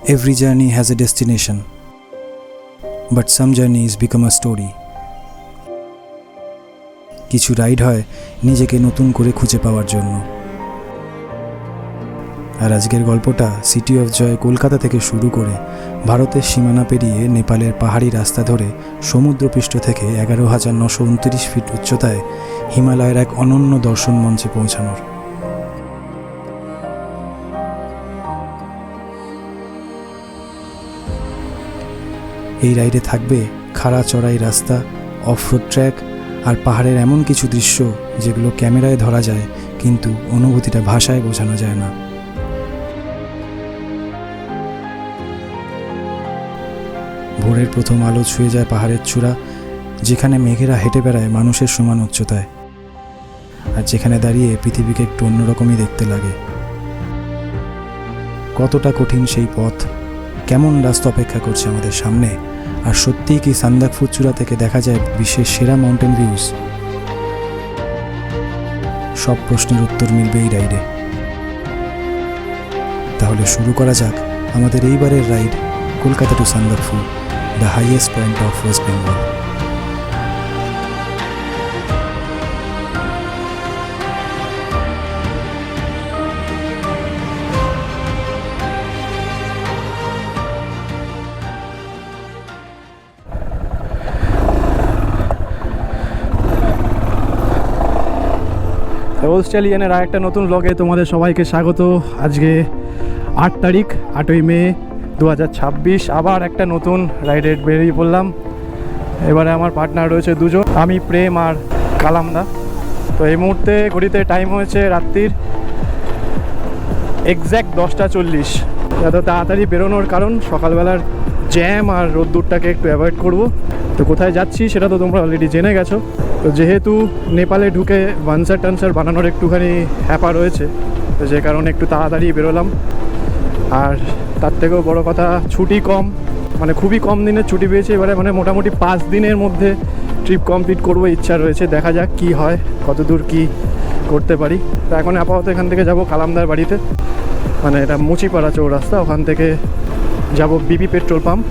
Every journey has a destination, but some journeys become a story. কিছু ride হয় নিজেকে নতুন করে খুঁজে পাওয়ার জন্য। আর আজকের গল্পটা সিটি অফ জয় কলকাতা থেকে শুরু করে ভারতের সীমানা পেরিয়ে নেপালের পাহাড়ি রাস্তা ধরে সমুদ্রপৃষ্ঠ থেকে 11,929 ফিট উচ্চতায় হিমালয়ের এক অনন্য দর্শন মঞ্চে পৌঁছানোর। এই রাইডে থাকবে খাড়া চড়াই রাস্তা, অফরোড ট্র্যাক আর পাহাড়ের এমন কিছু দৃশ্য যেগুলো ক্যামেরায় ধরা যায় কিন্তু অনুভূতিটা ভাষায় বোঝানো যায় না। ভোরের প্রথম আলো ছুঁয়ে যায় পাহাড়ের চূড়া, যেখানে মেঘেরা হেঁটে বেড়ায় মানুষের সমান উচ্চতায়, আর যেখানে দাঁড়িয়ে পৃথিবীকে একটু অন্যরকমই দেখতে লাগে। কতটা কঠিন সেই পথ, কেমন রাস্তা অপেক্ষা করছে আমাদের সামনে, আর সত্যিই কি সান্দাকফু চূড়া থেকে দেখা যায় বিশ্বের সেরা মাউন্টেন ভিউজ? সব প্রশ্নের উত্তর মিলবে এই রাইডে। তাহলে শুরু করা যাক আমাদের এইবারের ride, Kolkata to Sandakphu, the highest point of West Bengal. অস্ট্রেলিয়ানের আর একটা নতুন ব্লগে তোমাদের সবাইকে স্বাগত। আজকে 8 তারিখ, 8ই মে 2026। আবার একটা নতুন রাইডে বেরিয়ে পড়লাম। এবারে আমার পার্টনার রয়েছে দুজন, আমি প্রেম আর কালামদা। তো এই মুহূর্তে ঘড়িতে টাইম হয়েছে রাত্রির এক্স্যাক্ট 10:40। এত তাড়াতাড়ি বেরোনোর কারণ সকালবেলার জ্যাম আর রোদ্দুরটাকে একটু অ্যাভয়েড করব। তো কোথায় যাচ্ছি সেটা তো তোমরা অলরেডি জেনে গেছো। তো যেহেতু নেপালে ঢুকে বানসার টানসার বানানোর একটুখানি হ্যাপা রয়েছে, তো যে কারণে একটু তাড়াতাড়ি বেরোলাম। আর তার থেকেও বড় কথা, ছুটি কম, মানে খুবই কম দিনের ছুটি পেয়েছি এবারে, মানে মোটামুটি 5 দিনের মধ্যে ট্রিপ কমপ্লিট করবো ইচ্ছা রয়েছে। দেখা যাক কি হয়, কত দূর কী করতে পারি। তো এখন আপাতত এখান থেকে যাব কালামদার বাড়িতে, মানে এটা মুচিপাড়া চৌরাস্তা, ওখান থেকে যাব বিপি পেট্রোল পাম্প,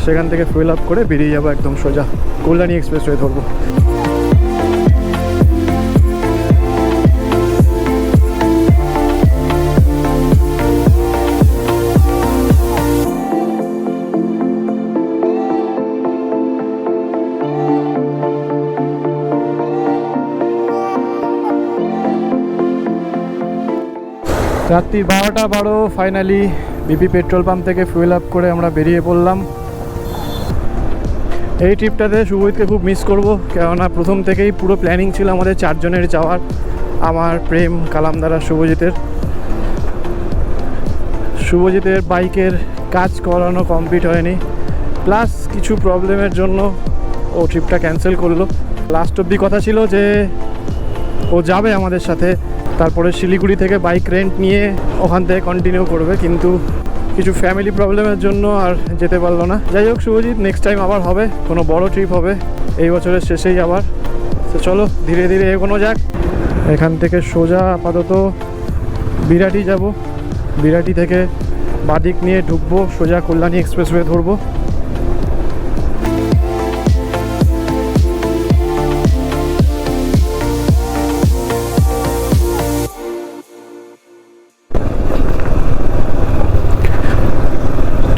সেখান থেকে ফুয়েল আপ করে বেরিয়ে যাবো একদম সোজা কল্যাণী এক্সপ্রেসওয়ে ধরবো। রাত্রি 12:12 ফাইনালি বিপি পেট্রোল পাম্প থেকে ফুয়েল আপ করে আমরা বেরিয়ে পড়লাম। এই ট্রিপটাতে শুভজিৎকে খুব মিস করব, কেননা প্রথম থেকেই পুরো প্ল্যানিং ছিল আমাদের 4 জনের যাওয়ার, আমার, প্রেম, কালামদার আর শুভজিতের বাইকের কাজ করানো কমপ্লিট হয়নি, প্লাস কিছু প্রবলেমের জন্য ও ট্রিপটা ক্যান্সেল করলো। লাস্ট অবধি কথা ছিল যে ও যাবে আমাদের সাথে, তারপরে শিলিগুড়ি থেকে বাইক রেন্ট নিয়ে ওখান থেকে কন্টিনিউ করবে, কিন্তু কিছু ফ্যামিলি প্রবলেমের জন্য আর যেতে পারলো না। যাই হোক, শুভজিৎ নেক্সট টাইম আবার হবে, কোনো বড় ট্রিপ হবে এই বছরের শেষেই আবার। তো চলো ধীরে ধীরে এগোনো যাক। এখান থেকে সোজা আপাতত বিরাটি যাব, বিরাটি থেকে বাদিক নিয়ে ঢুকবো, সোজা কল্যাণী এক্সপ্রেসওয়ে ধরবো।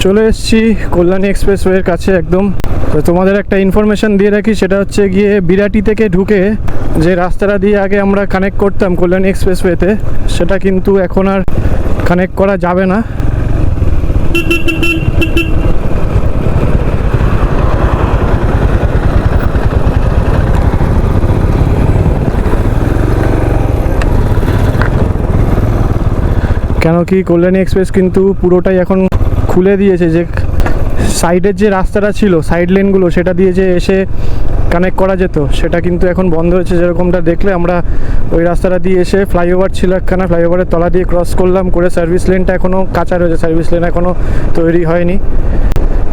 চলে এসেছি কল্যাণী এক্সপ্রেসওয়ের কাছে একদম। তো তোমাদের একটা ইনফরমেশান দিয়ে রাখি, সেটা হচ্ছে গিয়ে বিরাটি থেকে ঢুকে যে রাস্তাটা দিয়ে আগে আমরা কানেক্ট করতাম কল্যাণী এক্সপ্রেসওয়েতে, সেটা কিন্তু এখন আর কানেক্ট করা যাবে না। কেন কি কল্যাণী এক্সপ্রেস কিন্তু পুরোটাই এখন খুলে দিয়েছে, যে সাইডের যে রাস্তাটা ছিল, সাইড লেনগুলো, সেটা দিয়ে যে এসে কানেক্ট করা যেত, সেটা কিন্তু এখন বন্ধ হয়েছে। যেরকমটা দেখলে আমরা ওই রাস্তাটা দিয়ে এসে ফ্লাইওভার ছিল একখানা, ফ্লাইওভারের তলা দিয়ে ক্রস করলাম, করে সার্ভিস লেনটা এখনও কাঁচা রয়েছে, সার্ভিস লেন এখনও তৈরি হয়নি।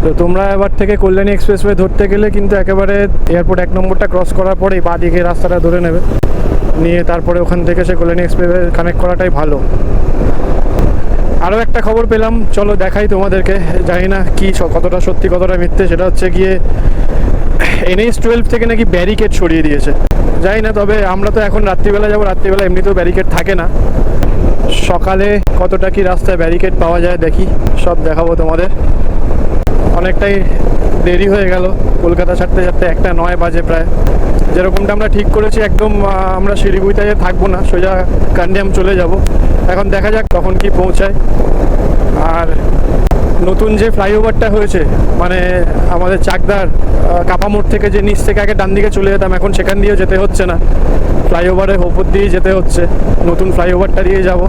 তো তোমরা এবার থেকে কল্যাণী এক্সপ্রেসওয়ে ধরতে গেলে কিন্তু একেবারে এয়ারপোর্ট 1 নম্বরটা ক্রস করার পরেই বাঁ দিকে রাস্তাটা ধরে নেবে, নিয়ে তারপরে ওখান থেকে সে কল্যাণী এক্সপ্রেসওয়ে কানেক্ট করাটাই ভালো। আরও একটা খবর পেলাম, চলো দেখাই তোমাদেরকে, জানি না কি কতটা সত্যি কতটা মিথ্যে। সেটা হচ্ছে গিয়ে NH-12 থেকে নাকি ব্যারিকেড সরিয়ে দিয়েছে, জানি না। তবে আমরা তো এখন রাত্রিবেলা যাবো, রাত্রিবেলা এমনিতেও ব্যারিকেড থাকে না। সকালে কতটা কি রাস্তায় ব্যারিকেড পাওয়া যায় দেখি, সব দেখাবো তোমাদের। অনেকটাই দেরি হয়ে গেল, কলকাতা ছাড়তে ছাড়তে 1:09 বাজে প্রায়। যেরকমটা আমরা ঠিক করেছি, একদম আমরা শিলিগুড়িতে থাকবো না, সোজা কান্ডিয়াম চলে যাব। এখন দেখা যাক কখন কি পৌঁছায়। আর নতুন যে ফ্লাইওভারটা হয়েছে, মানে আমাদের চাকদার কাপামোড় থেকে যে নিচ থেকে আগে ডান দিকে চলে যেতাম, এখন সেখান দিয়েও যেতে হচ্ছে না, ফ্লাইওভারের ওপর দিয়েই যেতে হচ্ছে। নতুন ফ্লাইওভারটা দিয়ে যাব,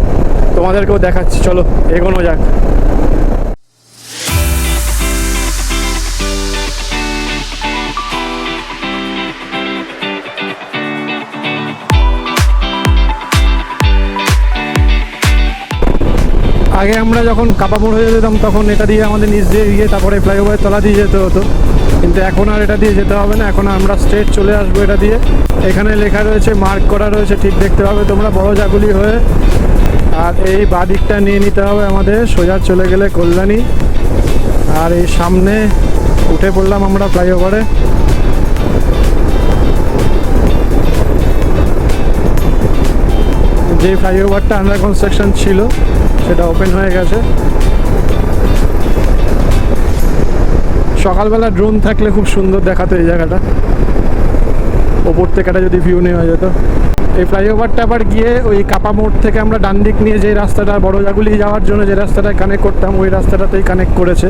তোমাদেরকেও দেখাচ্ছি। চলো এগোনো যাক। আগে আমরা যখন কাপামোড় হয়ে যেতাম তখন এটা দিয়ে আমাদের নিচ দিয়ে গিয়ে তারপরে ফ্লাইওভারের তলা দিয়ে যেতে হতো, কিন্তু এখন আর এটা দিয়ে যেতে হবে না। এখন আমরা স্ট্রেট চলে আসবো এটা দিয়ে। এখানে লেখা রয়েছে, মার্ক করা রয়েছে, ঠিক দেখতে পাবে তোমরা, বড় জাগুলি হয়ে। আর এই বাদিকটা নিয়ে নিতে হবে আমাদের, সোজা চলে গেলে কল্যাণী। আর এই সামনে উঠে পড়লাম আমরা ফ্লাইওভারে। যে ফ্লাইওভারটা আন্ডার কনস্ট্রাকশন ছিল সেটা ওপেন হয়ে গেছে। সকালবেলা ড্রোন থাকলে খুব সুন্দর দেখাতো এই জায়গাটা, ওপর থেকে একটা যদি ভিউ নেওয়া যেত। এই ফ্লাইওভারটা আবার গিয়ে ওই কাপামোড় থেকে আমরা ডান দিক নিয়ে যে রাস্তাটা বড় জাগুলি যাওয়ার জন্য যে রাস্তাটা কানেক্ট করতাম, ওই রাস্তাটাতেই কানেক্ট করেছে।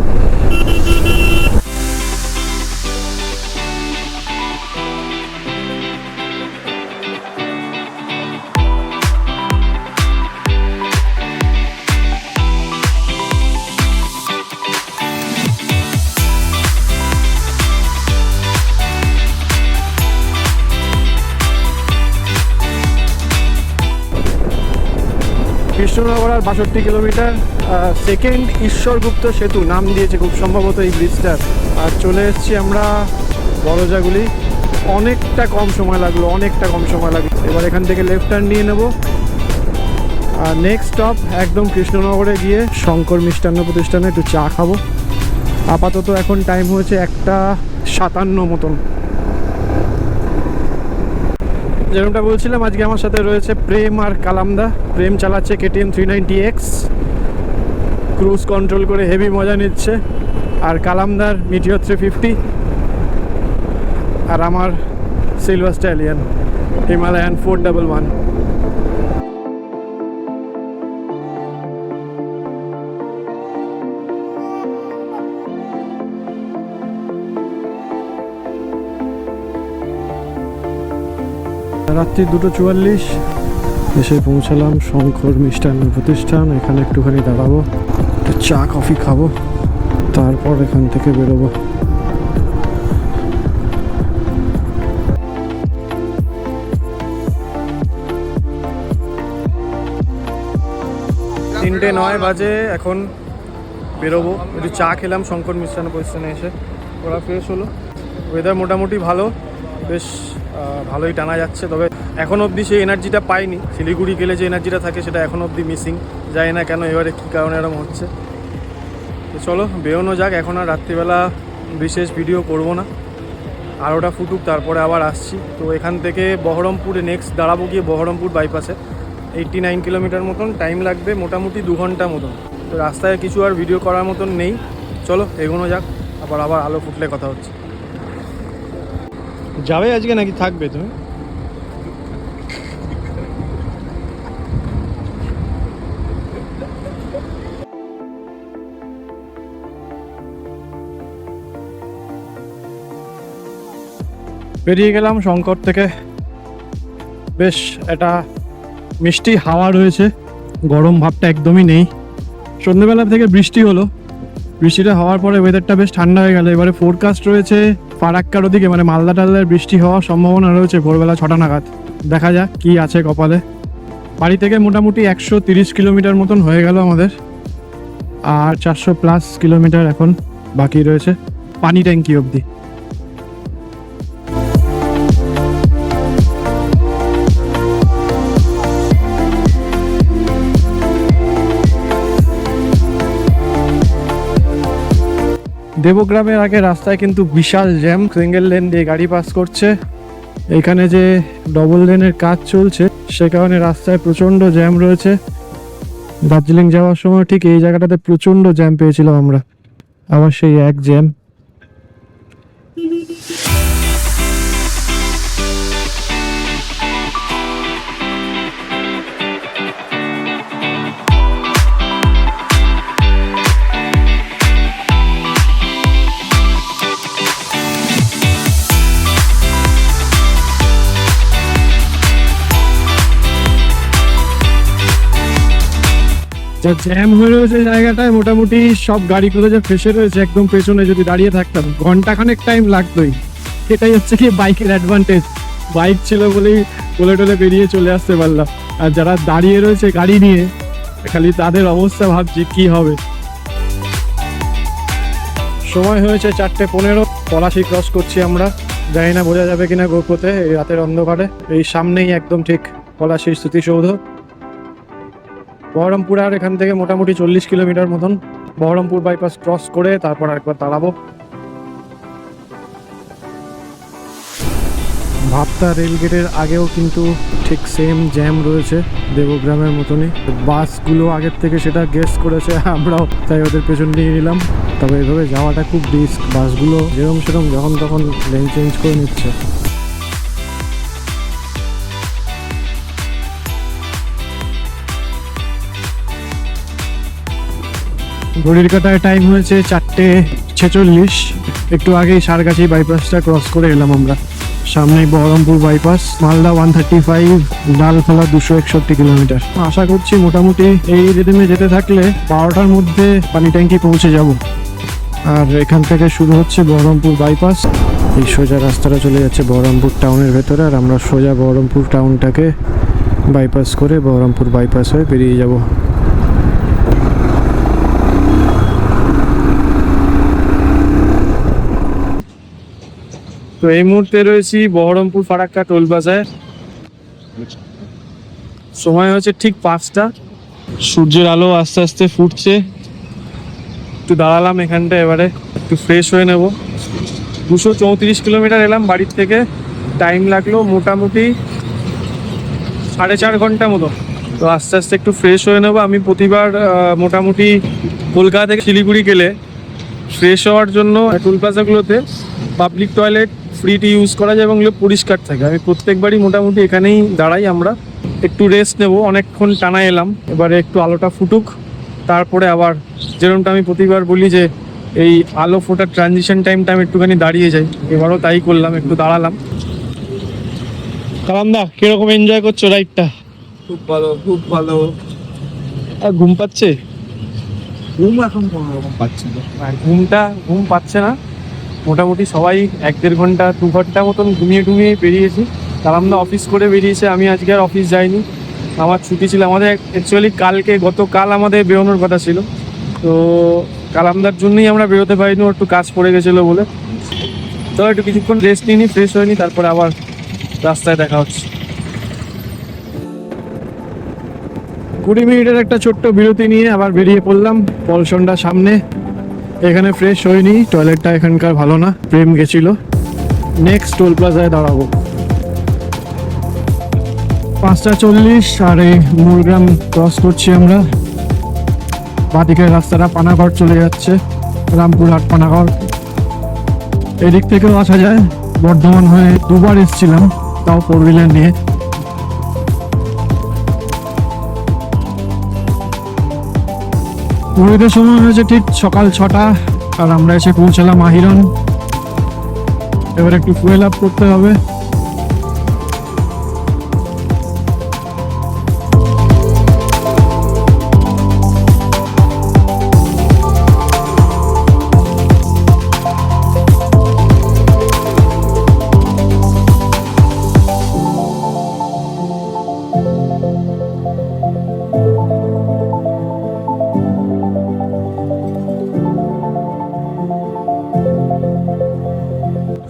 কৃষ্ণনগর আর 62 কিলোমিটার, সেকেন্ড ঈশ্বরগুপ্ত সেতু নাম দিয়েছে খুব সম্ভবত এই ব্রিজটার। আর চলে এসেছি আমরা বড়জাগুলি। অনেকটা কম সময় লাগলো, অনেকটা কম সময় লাগলো। এবার এখান থেকে লেফট টার্ন নিয়ে নেব। আর নেক্সট স্টপ একদম কৃষ্ণনগরে গিয়ে শঙ্কর মিষ্টান্ন প্রতিষ্ঠানে একটু চা খাবো। আপাতত এখন টাইম হয়েছে 1:57 মতন। যেরকমটা বলছিলাম, আজকে আমার সাথে রয়েছে প্রেম আর কালামদা। প্রেম চালাচ্ছে KTM 390X, ক্রুজ কন্ট্রোল করে হেভি মজা নিচ্ছে। আর কালামদার মিটিওর 350, আর আমার সিলভার স্ট্যালিয়ন হিমালয়ান 411। রাত্রি 2:44 এসে পৌঁছালাম শঙ্কর মিষ্টান্ন প্রতিষ্ঠান। এখানে একটুখানি দাঁড়াবো, একটু চা কফি খাবো, তারপর এখান থেকে বেরোবো। তিনটে 9 বাজে, এখন বেরোবো। একটু চা খেলাম শঙ্কর মিষ্টান্ন প্রতিষ্ঠানে এসে, ওরা ফ্রেশ হলো। ওয়েদার মোটামুটি ভালো, বেশ ভালোই টানা যাচ্ছে। তবে এখন অবধি সেই এনার্জিটা পাইনি, শিলিগুড়ি গেলে যে এনার্জিটা থাকে সেটা এখন অবধি মিসিং। জানি না কেন, এবারে কী কারণে এরকম হচ্ছে। তো চলো বেরোনো যাক। এখন আর রাত্রিবেলা বিশেষ ভিডিও করব না, আর ওটা ফুটুক, তারপরে আবার আসছি। তো এখান থেকে বহরমপুরে নেক্সট দাঁড়াবো, গিয়ে বহরমপুর বাইপাসে 89 কিলোমিটার মতন টাইম লাগবে, মোটামুটি 2 ঘন্টা মতন। তো রাস্তায় কিছু আর ভিডিও করার মতন নেই, চলো এগোনো যাক। আবার আলো ফুটলে কথা হচ্ছে। যাবে আজকে নাকি থাকবে তুমি? বেরিয়ে গেলাম শঙ্কর থেকে। বেশ একটা মিষ্টি হাওয়া রয়েছে, গরম ভাবটা একদমই নেই। সন্ধ্যেবেলা থেকে বৃষ্টি হলো, বৃষ্টিটা হওয়ার পরে ওয়েদারটা বেশ ঠান্ডা হয়ে গেল। এবারে ফোরকাস্ট রয়েছে ফারাক্কার ওদিকে, মানে মালদা টালদার বৃষ্টি হওয়ার সম্ভাবনা রয়েছে ভোরবেলা 6টা নাগাদ। দেখা যাক কি আছে কপালে। বাড়ি থেকে মোটামুটি 130 কিলোমিটার মতন হয়ে গেল আমাদের, আর 400+ কিলোমিটার এখন বাকি রয়েছে পানি ট্যাঙ্কি অবধি। দেবগ্রামের আগে রাস্তায় কিন্তু বিশাল জ্যাম, সিঙ্গেল লেন দিয়ে গাড়ি পাস করছে। এখানে যে ডবল লেনের কাজ চলছে সে কারণে রাস্তায় প্রচণ্ড জ্যাম রয়েছে। দার্জিলিং যাওয়ার সময় ঠিক এই জায়গাটাতে প্রচণ্ড জ্যাম পেয়েছিলাম আমরা, আবার সেই এক জ্যাম। যা জ্যাম হয়ে রয়েছে জায়গাটায়, মোটামুটি সব গাড়িগুলো যা ফেসে রয়েছে একদম পেছনে, যদি দাঁড়িয়ে থাকতাম ঘন্টাখানেক টাইম লাগতোই। এটাই হচ্ছে কি বাইকের অ্যাডভান্টেজ, বাইক ছিল বলেই কোলে টোলে বেরিয়ে চলে আসতে পারলাম। আর যারা দাঁড়িয়ে রয়েছে গাড়ি নিয়ে, খালি তাদের অবস্থা ভাবছি কি হবে। সময় হয়েছে 4:15, পলাশি ক্রস করছি আমরা। জানি না বোঝা যাবে কিনা গোপ্রোতে এই রাতের অন্ধকারে। এই সামনেই একদম ঠিক পলাশির স্মৃতিসৌধ। বহরমপুর আর এখান থেকে মোটামুটি 40 কিলোমিটার মতন। বহরমপুর বাইপাস ক্রস করে তারপর আরেকবার দাঁড়াবো। ভাবতা রেলগেটের আগেও কিন্তু ঠিক সেম জ্যাম রয়েছে দেবগ্রামের মতনই। বাসগুলো আগের থেকে সেটা গেস করেছে, আমরাও তাই ওদের পেছন নিয়ে নিলাম। তবে এভাবে যাওয়াটা খুব রিস্ক, বাসগুলো যেরকম সেরকম যখন তখন লেন চেঞ্জ করে নিচ্ছে। ঘড়ির কাঁটায় টাইম হয়েছে 4:46। একটু আগেই সারগাছি বাইপাসটা ক্রস করে এলাম আমরা। সামনেই বহরমপুর বাইপাস, মালদা 135, ডালখোলা 261 কিলোমিটার। আশা করছি মোটামুটি এই রিদমে যেতে থাকলে 12টার মধ্যে পানি ট্যাঙ্কি পৌঁছে যাব। আর এখান থেকে শুরু হচ্ছে বহরমপুর বাইপাস। এই সোজা রাস্তাটা চলে যাচ্ছে বহরমপুর টাউনের ভেতরে, আর আমরা সোজা বহরমপুর টাউনটাকে বাইপাস করে বহরমপুর বাইপাস হয়ে বেরিয়ে যাব। তো এই মুহূর্তে রয়েছি বহরমপুর ফারাক্কা টোল প্লাজায়। সময় হচ্ছে ঠিক 5টা। সূর্যের আলো আস্তে আস্তে ফুটছে। একটু দাঁড়ালাম এখানটা, এবারে একটু ফ্রেশ হয়ে নেব। 234 কিলোমিটার এলাম বাড়ির থেকে। টাইম লাগলো মোটামুটি 4.5 ঘন্টা মতো। তো আস্তে আস্তে একটু ফ্রেশ হয়ে নেবো। আমি প্রতিবার মোটামুটি কলকাতা থেকে শিলিগুড়ি গেলে ফ্রেশ হওয়ার জন্য টোল প্লাজাগুলোতে পাবলিক টয়লেট ফ্রিটি ইউজ করা যায় এবং এগুলো পরিষ্কার থাকে। আমি প্রত্যেকবারই মোটামুটি এখানেই দাঁড়াই। আমরা একটু রেস্ট নেব, অনেকক্ষণ টানা এলাম। এবারে একটু আলোটা ফুটুক, তারপরে আবার যেরকমটা আমি প্রতিবার বলি যে এই আলো ফোটার ট্রানজিশন টাইমটা আমি একটুখানি দাঁড়িয়ে যাই। এবারও তাই করলাম, একটু দাঁড়ালাম। কালামদা, কিরকম এনজয় করছো রাইডটা? খুব ভালো, খুব ভালো। আর ঘুম পাচ্ছে? ঘুম এখন কোনো রকম পাচ্ছি না। ঘুম পাচ্ছে না। মোটামুটি সবাই 1-1.5 ঘন্টা 2 ঘন্টা মতন ঘুমিয়ে বেরিয়েছি। কালামদা অফিস করে বেরিয়েছে, আমি আজকে আর অফিস যাইনি, আমার ছুটি ছিল। আমাদের অ্যাকচুয়ালি গতকাল আমাদের বেরোনোর কথা ছিল, তো কালামদার জন্যই আমরা বেরোতে পারিনি, ওর একটু কাজ পড়ে গেছিলো বলে। তো একটু কিছুক্ষণ রেস্ট নিই, ফ্রেশ হয়নি, তারপরে আবার রাস্তায় দেখা হচ্ছে। 20 মিনিটের একটা ছোট্ট বিরতি নিয়ে আবার বেরিয়ে পড়লাম পলসনটা সামনে। এখানে ফ্রেশ হয়নি, টয়লেটটা এখানকার ভালো না, প্রেম গেছিল। নেক্সট টোল প্লাজায় দাঁড়াবো। 5:40 আর এই মুরগ্রাম ক্রস করছি আমরা। বাঁদিকের রাস্তাটা পানাগড় চলে যাচ্ছে, রামপুরহাট পানাগড়। এদিক থেকেও আসা যায়। বর্ধমান হয়ে দুবার এসেছিলাম, তাও 4 হুইলার নিয়ে। পুরীতে সময় হয়েছে ঠিক সকাল 6টা, আর আমরা এসে পৌঁছালাম আহিরন। এবার একটু ফুয়েল আপ করতে হবে।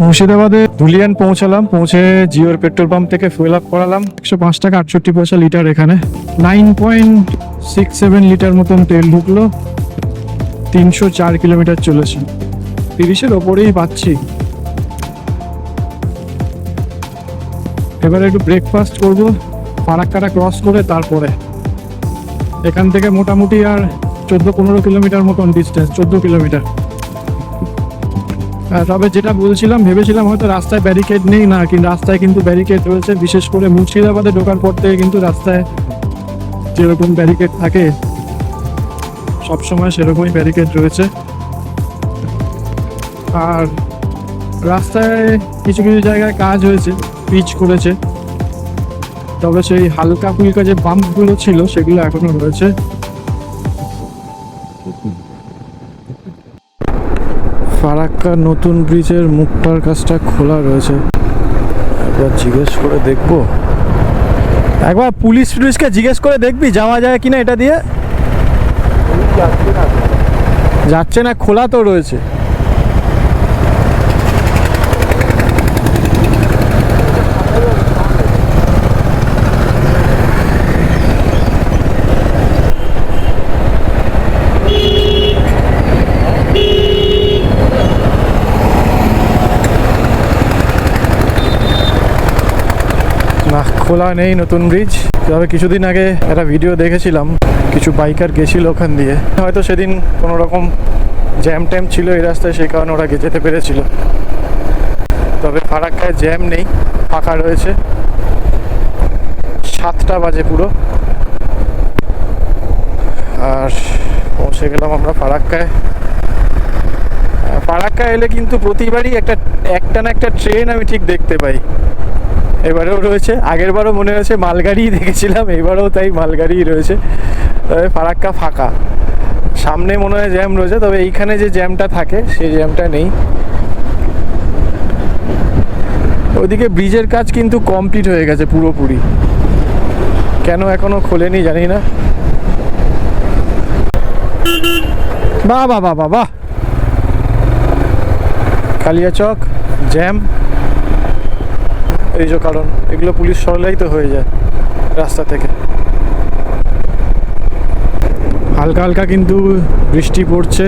মুর্শিদাবাদে ধুলিয়ান পৌঁছালাম। পৌঁছে জিওর পেট্রোল পাম্প থেকে ফুয়েল আপ করালাম। 105 টাকা 68 পয়সা লিটার। এখানে 9.67 লিটার মতন তেল ঢুকলো। 304 কিলোমিটার চলেছে। 30-এর ওপরেই পাচ্ছি। এবারে একটু ব্রেকফাস্ট করবো ফারাক্কাটা ক্রস করে, তারপরে এখান থেকে মোটামুটি আর 14-15 কিলোমিটার মতন ডিস্টেন্স, 14 কিলোমিটার। তবে যেটা বলছিলাম, ভেবেছিলাম হয়তো রাস্তায় ব্যারিকেড নেই, না কিন্তু রাস্তায় কিন্তু ব্যারিকেড রয়েছে। বিশেষ করে মুর্শিদাবাদে ঢোকার পর থেকে কিন্তু রাস্তায় যেরকম ব্যারিকেড থাকে সবসময় সেরকমই ব্যারিকেড রয়েছে। আর রাস্তায় কিছু কিছু জায়গায় কাজ হয়েছে, পিচ করেছে, তবে সেই হালকা ফুলকা যে বাম্পগুলো ছিল সেগুলো এখনো রয়েছে। ফারাক্কা নতুন ব্রিজের মুখটার কাছটা খোলা রয়েছে, একবার জিজ্ঞেস করে দেখবো। একবার পুলিশকে জিজ্ঞেস করে দেখবি যাওয়া যায় কিনা এটা দিয়ে। যাচ্ছে না, খোলা তো রয়েছে। না, খোলা নেই নতুন ব্রিজ। তবে কিছুদিন আগে একটা ভিডিও দেখেছিলাম, কিছু বাইকার গেছিল ওখান দিয়ে, হয়তো সেদিন কোনো রকম জ্যাম ট্যাম ছিল এই রাস্তায়, সেই কারণে ওরা যেতে পেরেছিল। তবে ফারাক্কায় জ্যাম নেই, ফাঁকা রয়েছে। 7টা বাজে পুরো, আর পৌঁছে গেলাম আমরা ফারাক্কায়। ফারাক্কায় এলে কিন্তু প্রতিবারই একটা না একটা ট্রেন আমি ঠিক দেখতে পাই। এবারেও রয়েছে, আগের বারও মনে হয়েছে মালগাড়ি দেখেছিলাম, এবারেও তাই মালগাড়ি রয়েছে। তবে ফারাক্কা ফাঁকা, সামনে মনে হয় জ্যাম রয়েছে, তবে এইখানে যে জ্যামটা থাকে সেই জ্যামটা নেই। ওইদিকে ব্রিজের কাজ কিন্তু কমপ্লিট হয়ে গেছে পুরোপুরি, কেন এখনো খোলেনি জানি না। বাহ বাহ বাহ বাহ, কালিয়াচক জ্যাম, এই যে কারণ এগুলো পুলিশ সরলেই তো হয়ে যায় রাস্তা থেকে। হালকা হালকা কিন্তু বৃষ্টি পড়ছে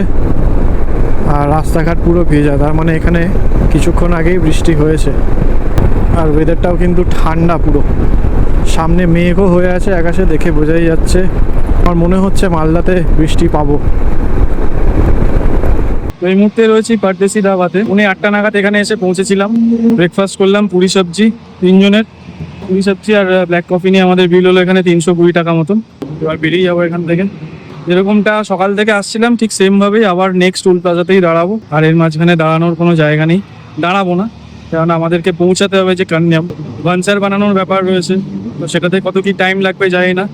আর রাস্তাঘাট পুরো ভেজা, তার মানে এখানে কিছুক্ষণ আগেই বৃষ্টি হয়েছে। আর ওয়েদারটাও কিন্তু ঠান্ডা পুরো, সামনে মেঘও হয়ে আছে আকাশে, দেখে বোঝাই যাচ্ছে। আমার মনে হচ্ছে মালদাতে বৃষ্টি পাবো। তো এই মুহূর্তে রয়েছি পারদেশি ধাবাতে। 8টা নাগাদ এখানে এসে পৌঁছেছিলাম। ব্রেকফাস্ট করলাম, পুরি সবজি, 3 জনের পুরি সবজি আর ব্ল্যাক কফি নিয়ে আমাদের বিল হলো এখানে 320 টাকা মতন। এবার বেরিয়ে যাবো এখান থেকে। যেরকমটা সকাল থেকে আসছিলাম ঠিক সেমভাবেই আবার নেক্সট টোল প্লাজাতেই দাঁড়াবো। আর এর মাঝখানে দাঁড়ানোর কোনো জায়গা নেই, দাঁড়াবো না, কারণ আমাদেরকে পৌঁছাতে হবে যে কান্যাম। বানসার বানানোর ব্যাপার রয়েছে, তো সেটাতে কত কি টাইম লাগবে জানি না।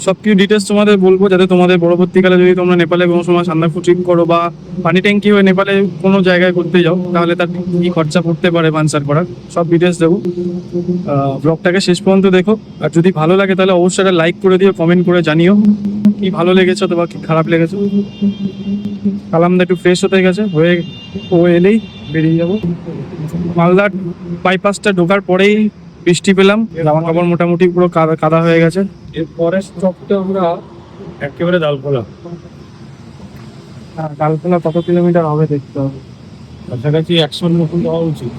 সব কিছু ডিটেলস তোমাদের বলবো, যাতে তোমাদের পরবর্তীকালে যদি তোমরা নেপালে কোনো সময় সান্দাকফু ট্রিপ করো বা পানি ট্যাঙ্কি হয়ে নেপালে কোনো জায়গায় করতে যাও, তাহলে তার কী খরচা পড়তে পারে বানসার করার, সব ডিটেলস দেবো। ব্লগটাকে শেষ পর্যন্ত দেখো, আর যদি ভালো লাগে তাহলে অবশ্যই একটা লাইক করে দিও, কমেন্ট করে জানিও কি ভালো লেগেছে অথবা কি খারাপ লেগেছে। কালামদা একটু ফ্রেশ হতে গেছে, ও এলেই বেরিয়ে যাবো। মালদার বাইপাসটা ঢোকার পরেই বৃষ্টি পেলাম, জামা কাপড় মোটামুটি পুরো কাদা হয়ে গেছে। এরপরে স্টপটা আমরা একেবারে ডালখোলা। হ্যাঁ, ডালখোলা কত কিলোমিটার হবে দেখতে হবে, কাছাকাছি 100 মতন হওয়া উচিত।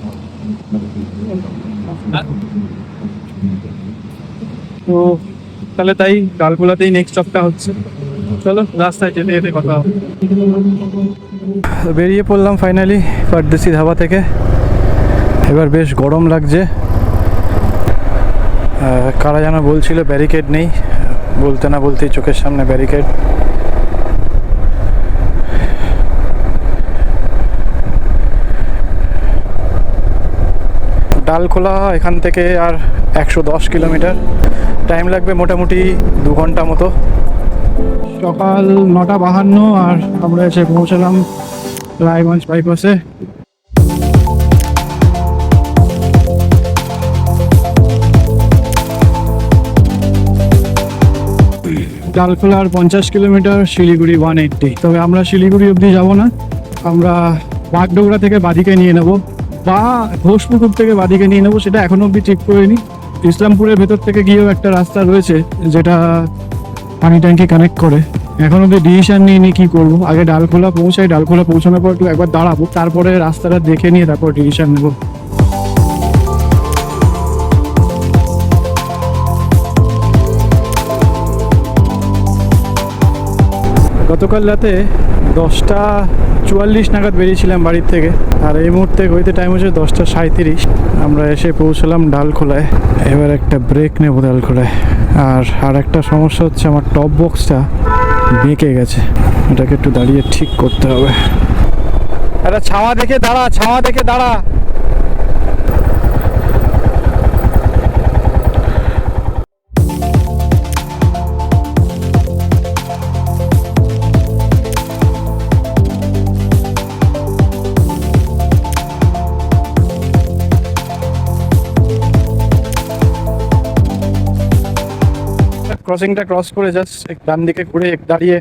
তো তাহলে তাই ডালখোলাতেই নেক্সট স্টপটা হচ্ছে। চলো রাস্তায় যেতে যেতে কথা হবে। বেরিয়ে পড়লাম ফাইনালি পারদেশি ধাবা থেকে। এবার বেশ গরম লাগছে। কারা যেন বলছিল ব্যারিকেড নেই, বলতে না বলতেই চোখের সামনে ব্যারিকেড। ডালখোলা এখান থেকে আর 110 কিলোমিটার, টাইম লাগবে মোটামুটি 2 ঘন্টা মতো। সকাল 9:52 আর আমরা এসে পৌঁছলাম রায়গঞ্জ বাইপাসে। ডালখোলার 50 কিলোমিটার, শিলিগুড়ি 180। তবে আমরা শিলিগুড়ি অবধি যাব না, আমরা বাগডোগরা থেকে বাদিকে নিয়ে নেব বা ঘোষপুকুর থেকে বাদিকে নিয়ে নেবো, সেটা এখনো অবধি ঠিক করিনি। ইসলামপুরের ভেতর থেকে গিয়েও একটা রাস্তা রয়েছে যেটা পানি ট্যাঙ্কি কানেক্ট করে, এখন অব্দি ডিসিশন নিয়ে কি করবো। আগে ডালখোলা পৌঁছাই, ডালখোলা পৌঁছানোর পর একটু একবার দাঁড়াবো, তারপরে রাস্তাটা দেখে নিয়ে তারপর ডিসিশন নেবো। গতকাল রাতে 10:44 নাগাদ বেরিয়েছিলাম বাড়ির থেকে, আর এই মুহূর্তে ঘড়িতে টাইম হচ্ছে 10:37। আমরা এসে পৌঁছলাম ডালখোলায়। এবার একটা ব্রেক নেবো ডালখোলায়। আর একটা সমস্যা হচ্ছে, আমার টপ বক্সটা বেঁকে গেছে, এটাকে একটু দাঁড়িয়ে ঠিক করতে হবে। একটা ছাওয়া দেখে দাঁড়া, ছাওয়া দেখে দাঁড়া। ক্রসিংটা ক্রস করে জাস্ট ডান দিকে ঘুরে দাঁড়িয়ে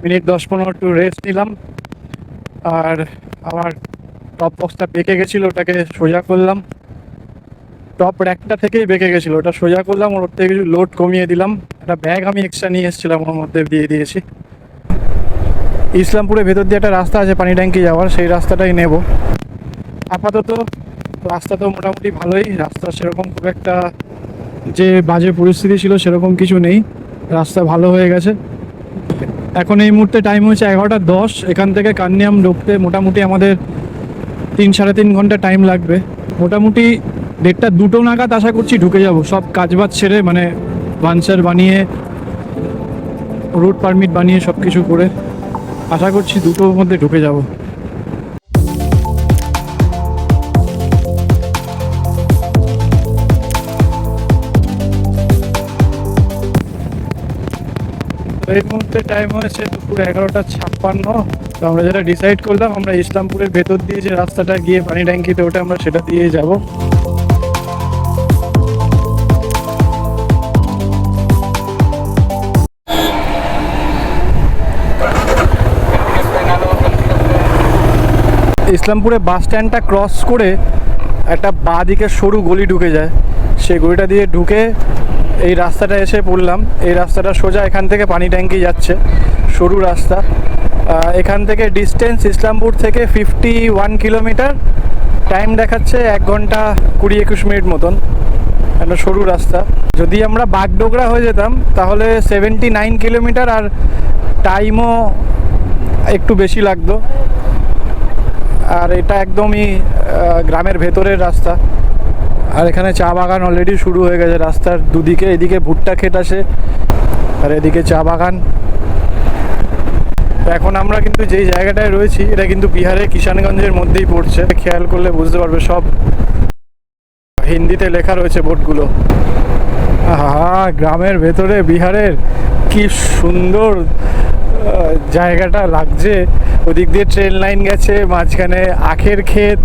মিনিট 10-15 একটু রেস্ট নিলাম। আর আমার টপ বক্সটা বেঁকে গেছিলো, ওটাকে সোজা করলাম। টপ র্যাকটা থেকেই বেঁকে গেছিলো, ওটা সোজা করলাম, ওর থেকে কিছু লোড কমিয়ে দিলাম। একটা ব্যাগ আমি এক্সট্রা নিয়ে এসেছিলাম, ওর মধ্যে দিয়ে দিয়েছি। ইসলামপুরের ভেতর দিয়ে একটা রাস্তা আছে পানি ট্যাঙ্কি যাওয়ার, সেই রাস্তাটাই নেব আপাতত। রাস্তা তো মোটামুটি ভালোই, রাস্তা সেরকম খুব একটা যে বাজে পরিস্থিতি ছিল সেরকম কিছু নেই, রাস্তা ভালো হয়ে গেছে। এখন এই মুহূর্তে টাইম হচ্ছে 11:10। এখান থেকে কান্নিয়াম ঢুকতে মোটামুটি আমাদের 3-3.5 ঘন্টা টাইম লাগবে। মোটামুটি 1:30-2 নাগাদ আশা করছি ঢুকে যাব, সব কাজবাজ ছেড়ে, মানে ভানসার বানিয়ে, রুট পারমিট বানিয়ে সব কিছু করে আশা করছি 2টোর মধ্যে ঢুকে যাব। এই মুহূর্তে টাইম হয়েছে দুপুর 11:56। তো আমরা যেটা ডিসাইড করলাম, আমরা ইসলামপুরের ভেতর দিয়ে যে রাস্তাটা গিয়ে পানি ট্যাঙ্কিতে ওঠে, আমরা সেটা দিয়ে যাব। ইসলামপুরে বাস স্ট্যান্ডটা ক্রস করে একটা বাঁ দিকে সরু গলি ঢুকে যায়, সেই গলিটা দিয়ে ঢুকে এই রাস্তাটা এসে পড়লাম। এই রাস্তাটা সোজা এখান থেকে পানি ট্যাঙ্কি যাচ্ছে, সরু রাস্তা। এখান থেকে ডিস্টেন্স ইসলামপুর থেকে 51 কিলোমিটার, টাইম দেখাচ্ছে 1 ঘন্টা 20-21 মিনিট মতন। একটা সরু রাস্তা। যদি আমরা বাগডোগরা হয়ে যেতাম তাহলে 79 কিলোমিটার, আর টাইমও একটু বেশি লাগতো। আর এটা একদমই গ্রামের ভেতরের রাস্তা। আর এখানে চা বাগান অলরেডি শুরু হয়ে গেছে রাস্তার দুদিকে, এদিকে ভুট্টা ক্ষেত আছে আর এদিকে চা বাগান। এখন আমরা কিন্তু যেই জায়গাটায় রয়েছি এটা কিন্তু বিহারের কিষানগঞ্জের মধ্যেই পড়ছে। খেয়াল করলে বুঝতে পারবে, সব হিন্দিতে লেখা রয়েছে বোর্ডগুলো। গ্রামের ভেতরে বিহারের কি সুন্দর জায়গাটা লাগছে। ওদিক দিয়ে ট্রেন লাইন গেছে, মাঝখানে আখের ক্ষেত,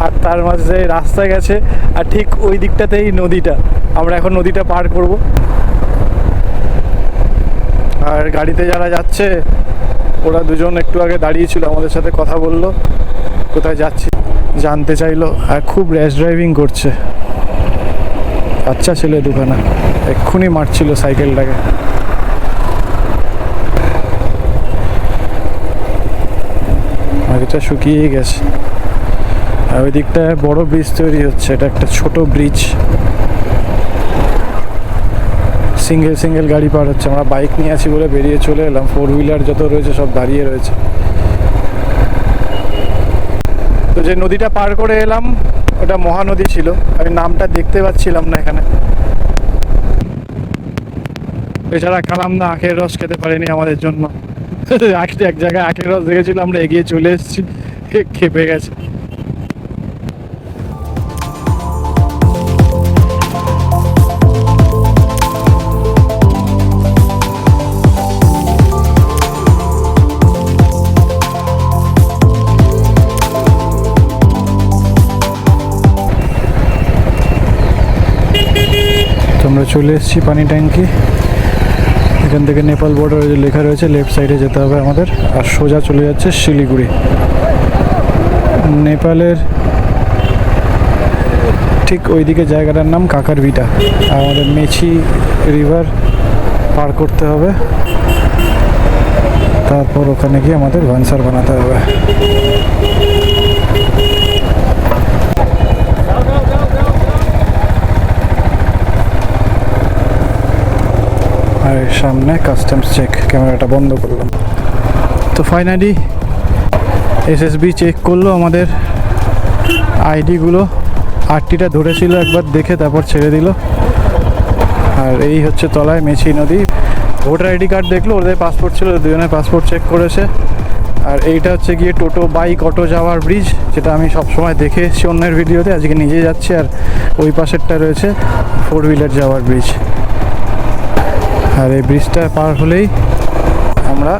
আর তার মাঝে রাস্তা গেছে, আর ঠিক ওই দিকটাতেই নদীটা। আমরা এখন নদীটা পার করব। আর গাড়িতে যারা যাচ্ছে ওরা দুজন একটু আগে দাঁড়িয়েছিল, আমাদের সাথে কথা বললো, কোথায় যাচ্ছি জানতে চাইলো। আর খুব র্যাশ ড্রাইভিং করছে, আচ্ছা ছেলে দুখানা, এক্ষুনি মারছিল সাইকেলটাকে। আগেটা শুকিয়েই গেছে। আর ওই দিকটায় বড় ব্রিজ তৈরি হচ্ছে, এটা একটা ছোট ব্রিজ, সিঙ্গেল গাড়ি পার হচ্ছে। আমরা বাইক নিয়ে আছি বলে বেরিয়ে চলে এলাম, 4 হুইলার যত রয়েছে সব দাঁড়িয়ে রয়েছে। তো যে নদীটা পার করে এলাম ওটা মহানদী ছিল, আমি নামটা দেখতে পাচ্ছিলাম না এখানে। এছাড়া কালাম না আখের রস খেতে পারিনি আমাদের জন্য। এক জায়গায় আখের রস দেখেছিলাম, আমরা এগিয়ে চলে এসেছি, খেপে গেছে। আমরা চলে এসেছি পানি ট্যাঙ্কি। এখান থেকে নেপাল বর্ডার লেখা রয়েছে, লেফট সাইডে যেতে হবে আমাদের, আর সোজা চলে যাচ্ছে শিলিগুড়ি। নেপালের ঠিক ওইদিকে জায়গাটার নাম কাকারভিটা। আমাদের মেছি রিভার পার করতে হবে। তারপর ওখানে গিয়ে আমাদের ভানসার বানাতে হবে। আর সামনে কাস্টমস চেক, ক্যামেরাটা বন্ধ করলাম। তো ফাইনালি এসএসবি চেক করলো আমাদের আইডিগুলো, আরটিটা ধরেছিল একবার দেখে তারপর ছেড়ে দিল। আর এই হচ্ছে তলায় মেছি নদী। ভোটার আইডি কার্ড দেখলো, ওদের পাসপোর্ট ছিল, দুজনের পাসপোর্ট চেক করেছে। আর এইটা হচ্ছে গিয়ে টোটো বাইক অটো যাওয়ার ব্রিজ, যেটা আমি সবসময় দেখে এসেছি অন্যের ভিডিওতে, আজকে নিজে যাচ্ছি। আর ওই পাশেরটা রয়েছে 4 হুইলার যাওয়ার ব্রিজ। আর এই ব্রিজটা পার হলেই আমরা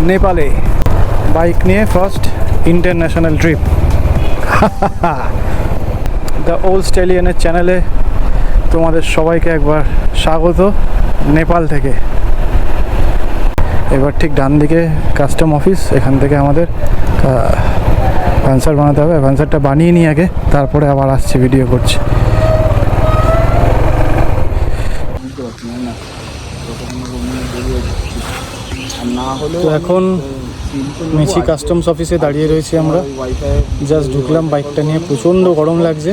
নেপালে বাইক নিয়ে first international trip. The old স্টাইলিয়ানের চ্যানেলে তোমাদের সবাইকে একবার স্বাগত নেপাল থেকে। এবার ঠিক ডান দিকে কাস্টম অফিস, এখান থেকে আমাদের ভানসার বানাতে হবে। ভানসারটা বানিয়ে নিয়ে আগে, তারপরে আবার আসছি ভিডিও করছি। তো এখন মেছি কাস্টমস অফিসে দাঁড়িয়ে রয়েছি আমরা, জাস্ট ঢুকলাম বাইকটা নিয়ে। প্রচণ্ড গরম লাগছে,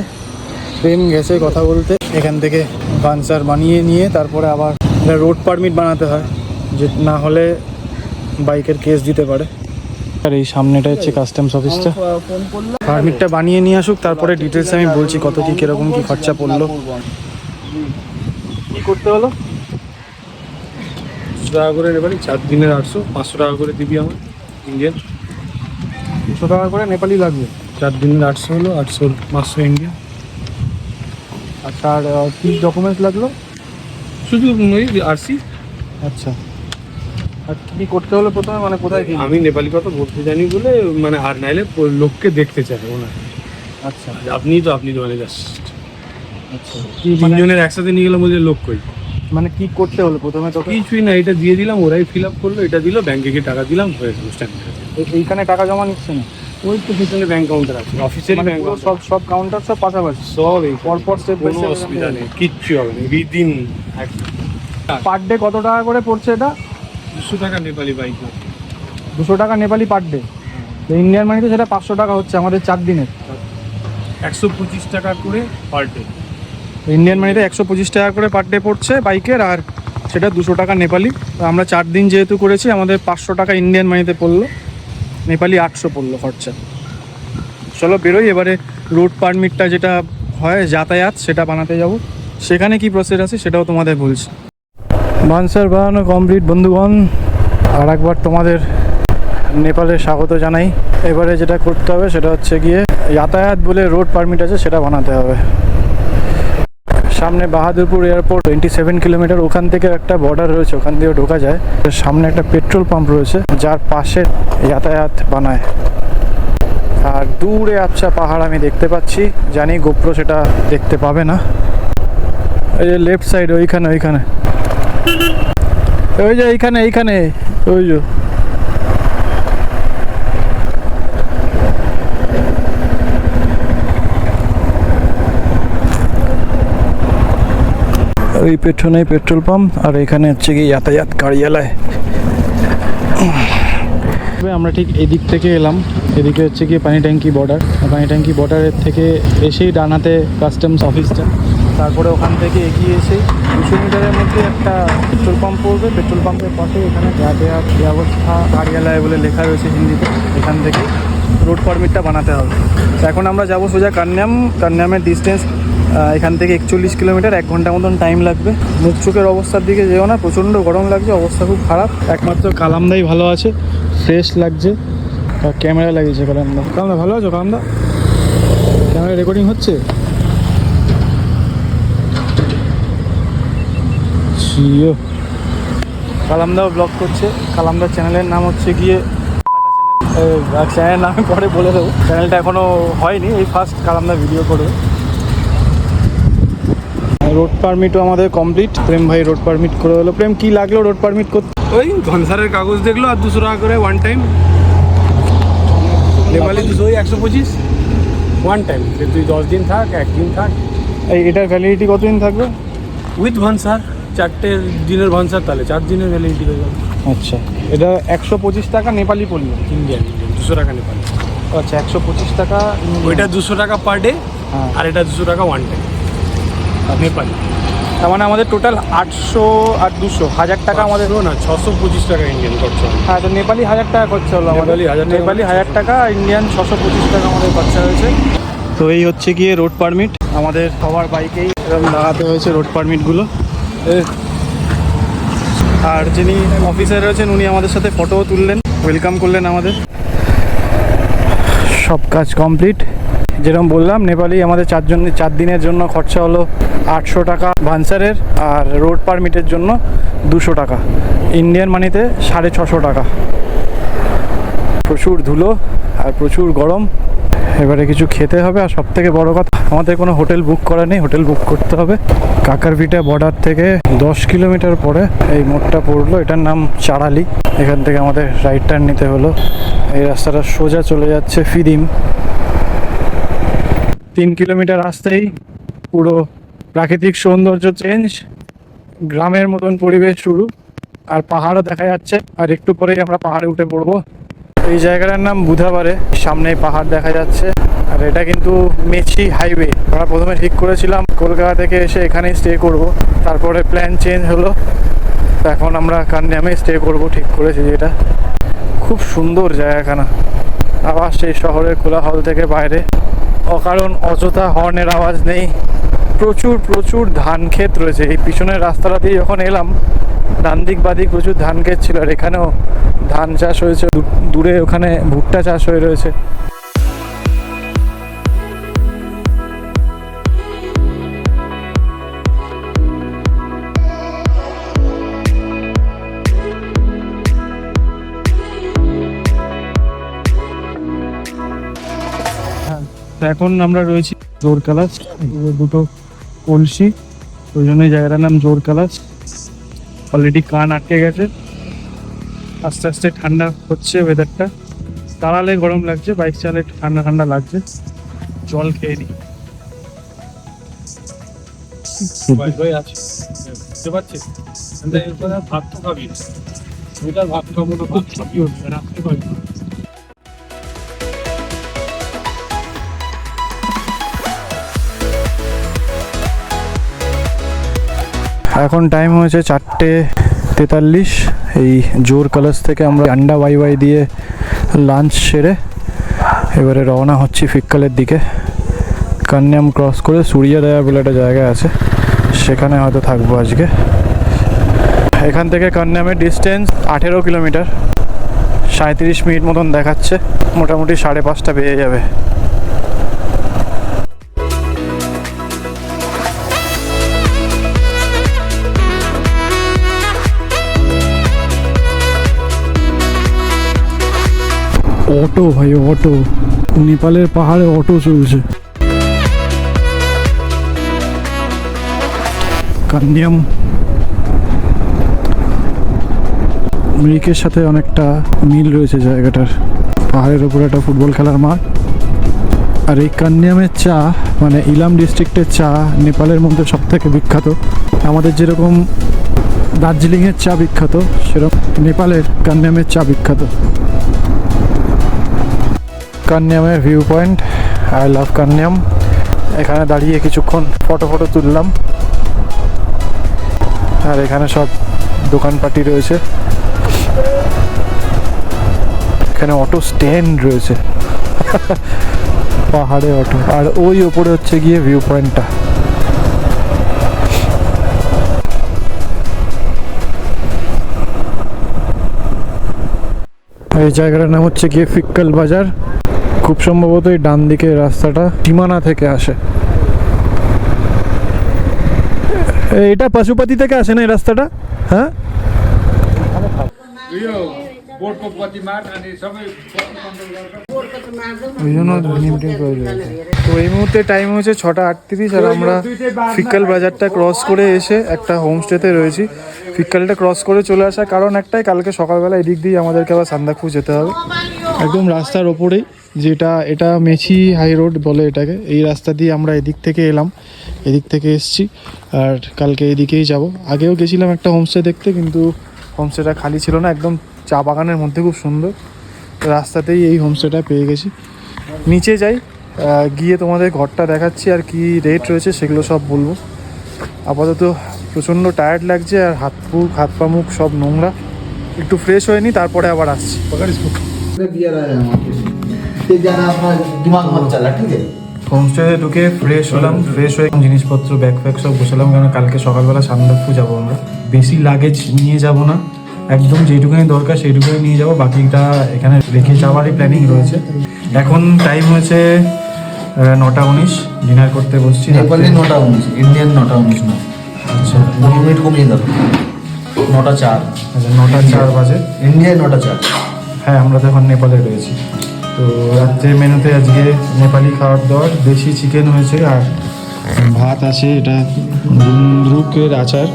প্রেম গেছে কথা বলতে। এখান থেকে ভানসার বানিয়ে নিয়ে তারপরে আবার রোড পারমিট বানাতে হয়, যে না হলে বাইকের কেস দিতে পারে। আর এই সামনেটা হচ্ছে কাস্টমস অফিসটা। পারমিটটা বানিয়ে নিয়ে আসুক, তারপরে ডিটেলস আমি বলছি কত কী কীরকম কী খরচা পড়লো। কী করতে হলো? 200 টাকা করে নেপালি, 4 দিনের 800, 500 টাকা করে দিবি আমার ইন্ডিয়ান। 200 টাকা করে নেপালি লাগবে। 4 দিনের 800 হলো, 800 500 ইন্ডিয়ান। আচ্ছা, আর কী ডকুমেন্টস লাগলো? শুধু ওই আরসি। আচ্ছা, আর কী করতে হলো প্রথমে, মানে কোথায় কি? আমি নেপালি কথা বলতে জানি বলে, মানে আর নাইলে লোককে দেখতে চাই ওনার। আচ্ছা আপনি তো মানে জাস্ট আচ্ছা, কি তিনজনের একসাথে নিয়ে গেলাম, বলছে লোক কই। মানে কি করতে হলো প্রথমে? তোকে কিছুই না, এটা দিয়ে দিলাম, ওরাই ফিল আপ করলো, এটা দিল, ব্যাংকে গিয়ে টাকা দিলাম, হয়ে গেল স্ট্যান্ড। এইখানে টাকা জমা নিচ্ছে না? ওই তো পিছনে ব্যাংক কাউন্টার আছে, অফিসের মানে ব্যাংক পুরো সব কাউন্টার সব পাশাপাশি, সব এই পরপর স্টেপ বাই কোনো স্টেপ? অসুবিধা নেই, কিচ্ছু হবে না। উইদিন পার ডে কত টাকা করে পড়ছে এটা? 200 টাকা নেপালি বাইক। 200 টাকা নেপালি পার ডে। ইন্ডিয়ান মানিতে সেটা 500 টাকা হচ্ছে আমাদের 4 দিনের। 125 টাকা করে পার ডে। ইন্ডিয়ান মানিতে 125 টাকা করে পার ডে পড়ছে বাইকের, আর সেটা 200 টাকা নেপালি। তো আমরা 4 দিন যেহেতু করেছি, আমাদের 500 টাকা ইন্ডিয়ান মানিতে পড়লো, নেপালি 800 পড়লো খরচা। চলো বেরোই এবারে। রোড পারমিটটা যেটা হয় যাতায়াত, সেটা বানাতে যাব। সেখানে কি প্রসেস আছে সেটাও তোমাদের বলছি। ভানসার বানানো কমপ্লিট বন্ধুগণ। আর একবার তোমাদের নেপালে স্বাগত জানাই। এবারে যেটা করতে হবে সেটা হচ্ছে গিয়ে যাতায়াত বলে রোড পারমিট আছে, সেটা বানাতে হবে। সামনে বাহাদুরপুর এয়ারপোর্ট 27 কিলোমিটার, ওখান থেকে একটা বর্ডার রয়েছে, ওখান দিয়েও ঢোকা যায়। সামনে একটা পেট্রোল পাম্প রয়েছে, যার পাশে যাতায়াত বানায়। আর দূরে আচ্ছা পাহাড় আমি দেখতে পাচ্ছি, জানি গোপ্রো সেটা দেখতে পাবে না। এই যে লেফট সাইড, ওইখানে ওই যে এইখানে ওই যে ওই পেছনে পেট্রোল পাম্প, আর এখানে হচ্ছে কি যাতায়াত কার্যালয়। আমরা ঠিক এদিক থেকে এলাম, এদিকে হচ্ছে কি পানি ট্যাঙ্কি বর্ডার। পানি ট্যাঙ্কি বর্ডারের থেকে এসেই ডানাতে কাস্টমস অফিসটা, তারপরে ওখান থেকে এগিয়ে এসে 200 মিটারের মধ্যে একটা পেট্রোল পাম্প পড়বে। পেট্রোল পাম্পের পাশে এখানে যাতায়াত ব্যবস্থা কার্যালয় বলে লেখা রয়েছে হিন্দিতে। এখান থেকে রোড পারমিটটা বানাতে হবে। তো এখন আমরা যাবো সোজা কান্যাম। কান্যামের ডিস্টেন্স এখান থেকে 41 কিলোমিটার, 1 ঘন্টা মতন টাইম লাগবে। মুখ চোখের অবস্থার দিকে যেও না, প্রচণ্ড গরম লাগছে, অবস্থা খুব খারাপ। একমাত্র কালামদাই ভালো আছে, ফ্রেশ লাগছে। আর ক্যামেরা লাগিয়েছে কালামদা। কালামদা ভালো আছো? কালামদা ক্যামেরা রেকর্ডিং হচ্ছে? জিও কালামদাও ব্লগ করছে। কালামদার চ্যানেলের নাম হচ্ছে গিয়ে চ্যানেলের নামে পরে বলে দেবো, চ্যানেলটা এখনও হয়নি, এই ফার্স্ট কালামদা ভিডিও করবে। রোড পারমিটও আমাদের কমপ্লিট। প্রেম ভাই রোড পারমিট করে হলো। প্রেম কি লাগলো রোড পারমিট করতে? ওই ধনসারের কাগজ দেখলো, আর 200 টাকা করে one time. Nepali 200, 125 one time. তুই 10 দিন থাক, 1 দিন থাক। এটার ভ্যালিডিটি কতদিন থাকবে? উইথ ভানসার 4 দিনের ভানসার, তাহলে 4 দিনের ভ্যালিডিটি হয়ে যাবে। আচ্ছা, এটা 125 টাকা নেপালি পড়লো। ইন্ডিয়ান 200 টাকা নেপালি। আচ্ছা, 125 টাকা ওইটা 200 টাকা পার ডে, হ্যাঁ। আর এটা 200 টাকা ওয়ান টাইম নেপালি। তার মানে আমাদের টোটাল 800 আর 200 1000 টাকা আমাদের। না 625 টাকা ইন্ডিয়ান খরচা হবে। হ্যাঁ, তো নেপালি 1000 টাকা খরচা হলো আমাদের। নেপালি 1000 টাকা, নেপালি 1000 টাকা, ইন্ডিয়ান 625 টাকা আমাদের খরচা হয়েছে। তো এই হচ্ছে গিয়ে রোড পারমিট। আমাদের সবার বাইকেই এরকম লাগাতে হয়েছে রোড পারমিটগুলো। আর যিনি অফিসার রয়েছেন উনি আমাদের সাথে ফটোও তুললেন, ওয়েলকাম করলেন আমাদের। সব কাজ কমপ্লিট। যেরকম বললাম, নেপালি আমাদের 4 দিনের জন্য খরচা হলো 800 টাকা ভানসারের, আর রোড পারমিটের জন্য 200 টাকা, ইন্ডিয়ান মানিতে 650 টাকা। প্রচুর ধুলো আর প্রচুর গরম। এবারে কিছু খেতে হবে, আর সব থেকে বড় কথা আমাদের কোনো হোটেল বুক করা নেই, হোটেল বুক করতে হবে। কাকারভিটা বর্ডার থেকে 10 কিলোমিটার পরে এই মোড়টা পড়লো, এটার নাম চারালি। এখান থেকে আমাদের রাইট টার্ন নিতে হলো। এই রাস্তাটা সোজা চলে যাচ্ছে ফিদিম। 3 কিলোমিটার আসতেই পুরো প্রাকৃতিক সৌন্দর্য চেঞ্জ, গ্রামের মতন পরিবেশ শুরু, আর পাহাড়ও দেখা যাচ্ছে। আর একটু পরেই আমরা পাহাড়ে উঠে পড়বো। এই জায়গাটার নাম বুধাবারে, সামনে পাহাড় দেখা যাচ্ছে। আর এটা কিন্তু মেচি হাইওয়ে। আমরা প্রথমে ঠিক করেছিলাম কলকাতা থেকে এসে এখানেই স্টে করব, তারপরে প্ল্যান চেঞ্জ হলো। তো এখন আমরা কান্যামে স্টে করব ঠিক করেছি। যেটা খুব সুন্দর জায়গাখানা। আবার সেই শহরের কোলাহল থেকে বাইরে, অকারণ অযথা হর্নের আওয়াজ নেই। প্রচুর প্রচুর ধান ক্ষেত রয়েছে। এই পিছনের রাস্তাটা দিয়ে যখন এলাম, ডান দিক বাদিক প্রচুর ধান ক্ষেত ছিল, আর এখানেও ধান চাষ হয়েছে। দূরে ওখানে ভুট্টা চাষ হয়ে রয়েছে। তো এখন আমরা রয়েছি জোর কালাস, দুটো কলসি, ওই জন্য এই জায়গাটার নাম জোর কালাস। অলরেডি কান আটকে গেছে। আস্তে আস্তে ঠান্ডা হচ্ছে ওয়েদারটা। দাঁড়ালে গরম লাগছে, বাইক চালালে একটু ঠান্ডা ঠান্ডা লাগছে। জল খেয়ে নিই। আছে বুঝতে পারছিস? ভাত তো খাবি, এটা ভাত খাবো না, ভাত খাবি রাখতে পারবি। এখন টাইম হয়েছে 4:43। এই জোর কালাস থেকে আমরা আন্ডা ওয়াই দিয়ে লাঞ্চ সেরে এবারে রওনা হচ্ছি ফিক্কালের দিকে। কান্যাম ক্রস করে সূর্যোদয়া বলে একটা জায়গা আছে, সেখানে হয়তো থাকবো আজকে। এখান থেকে কান্যামের ডিস্টেন্স 18 কিলোমিটার, 37 মিনিট মতন দেখাচ্ছে। মোটামুটি 5:30 বেজে যাবে। অটো ভাই, অটো। নেপালের পাহাড়ে অটো চলছে। কান্যাম মৃকের সাথে অনেকটা মিল রয়েছে জায়গাটার। পাহাড়ের উপরে একটা ফুটবল খেলার মাঠ। আর এই কান্যামের চা, মানে ইলাম ডিস্ট্রিক্টের চা নেপালের মধ্যে সব থেকে বিখ্যাত। আমাদের যেরকম দার্জিলিংয়ের চা বিখ্যাত, সেরকম নেপালের কান্যামের চা বিখ্যাত। কান্যামের ভিউ পয়েন্ট, আই লাভ কান্যাম। এখানে দাঁড়িয়ে কিছুক্ষণ ফটো তুললাম। আর এখানে সব দোকানপাটি রয়েছে। এখানে অটো স্ট্যান্ড রয়েছে। পাহাড়ে অটো। আর ওই ওপরে হচ্ছে গিয়ে ভিউ পয়েন্টটা। এই জায়গাটার নাম হচ্ছে গিয়ে ফিক্কাল বাজার। খুব সম্ভবত এই ডান দিকে রাস্তাটা সীমানা থেকে আসে। এটা পশুপাতি থেকে আসে না এই রাস্তাটা? হ্যাঁ, ওই জন্য তো এই মুহূর্তে টাইম হয়েছে 6:38। আর আমরা ফিক্কাল বাজারটা ক্রস করে এসে একটা হোমস্টেতে রয়েছি। ফিক্কালটা ক্রস করে চলে আসা কারণ একটাই, কালকে সকালবেলা এদিক দিয়ে আমাদেরকে আবার সান্দাকফু যেতে হবে। একদম রাস্তার ওপরেই, এটা মেছি হাই রোড বলে এটাকে। এই রাস্তা দিয়ে আমরা এদিক থেকে এলাম, এদিক থেকে এসছি। আর কালকে এদিকেই যাব। আগেও গেছিলাম একটা হোমস্টে দেখতে, কিন্তু হোমস্টেটা খালি ছিল না, একদম চা বাগানের মধ্যে, খুব সুন্দর। রাস্তাতেই এই হোমস্টেটা পেয়ে গেছি। নিচে যাই, গিয়ে তোমাদের ঘরটা দেখাচ্ছি আর কি রেট রয়েছে সেগুলো সব বলবো। আপাতত প্রচণ্ড টায়ার্ড লাগছে আর হাত পা মুখ সব নোংরা, একটু ফ্রেশ হয়ে নি তারপরে আবার আসছি। হোমস্টেতে ঢুকে ফ্রেশ হলাম, ফ্রেশ হয়ে জিনিসপত্র ব্যাগ ফ্যাগ সব বসালাম, কারণ কালকে সকালবেলা সান্দাকফু যাবো আমরা। বেশি লাগেজ নিয়ে যাব না, একদম যেটুকুনি দরকার সেইটুকুনি নিয়ে যাব, বাকিটা এখানে রেখে যাওয়ারই প্ল্যানিং রয়েছে। এখন টাইম হয়েছে 9:19, ডিনার করতে বসছি। নেপালি 9:19, ইন্ডিয়ান 9:19 না। আচ্ছা 20 মিনিট কমিয়ে দাও, 9:04। আচ্ছা 9:04 বাজে, ইন্ডিয়ায় 9:04। হ্যাঁ আমরা তো এখন নেপালে রয়েছি। তো রাত্রের মেনুতে আজকে নেপালি খাবার দাবার, দেশি চিকেন হয়েছে আর ভাত আছে, এটা গুন্দ্রুকের আচার,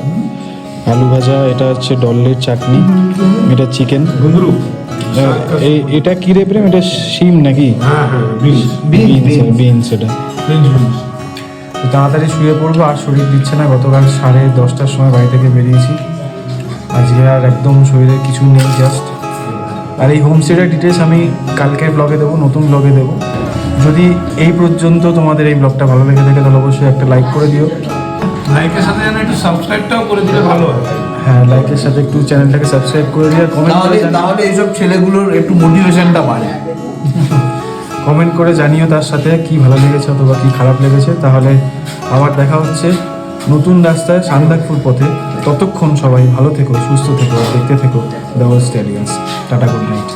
আলু ভাজা, এটা হচ্ছে ডলের চাটনি, এটা চিকেন গুন্দ্রুক। এটা কি রে প্রেম, এটা শিম নাকি? বিনস এটা। তো তাড়াতাড়ি শুয়ে পড়বো, আর শরীর দিচ্ছে না। গতকাল 10:30টার সময় বাড়ি থেকে বেরিয়েছি, আজকে আর একদম শরীরে কিছু নেই, জাস্ট। আর এই হোমস্টেটার ডিটেলস আমি কালকের ব্লগে দেবো, নতুন ব্লগে দেবো। যদি এই পর্যন্ত তোমাদের এই ব্লগটা ভালো লেগে থাকে তাহলে অবশ্যই একটা লাইক করে দিও। লাইকের সাথে যেন একটু সাবস্ক্রাইবটাও করে দিলে ভালো হয়। হ্যাঁ, লাইকের সাথে একটু চ্যানেলটাকে সাবস্ক্রাইব করে দিও, আর তাহলে এইসব ছেলেগুলোর একটু মোটিভেশনটা বাড়ে। কমেন্ট করে জানিও তার সাথে কি ভালো লেগেছে অথবা কি খারাপ লেগেছে। তাহলে আবার দেখা হচ্ছে নতুন রাস্তায় সান্দাকফুর পথে। ততক্ষণ সবাই ভালো থেকো, সুস্থ থেকো, দেখতে থেকো দ্য স্টাডিয়াস। Tata, good night.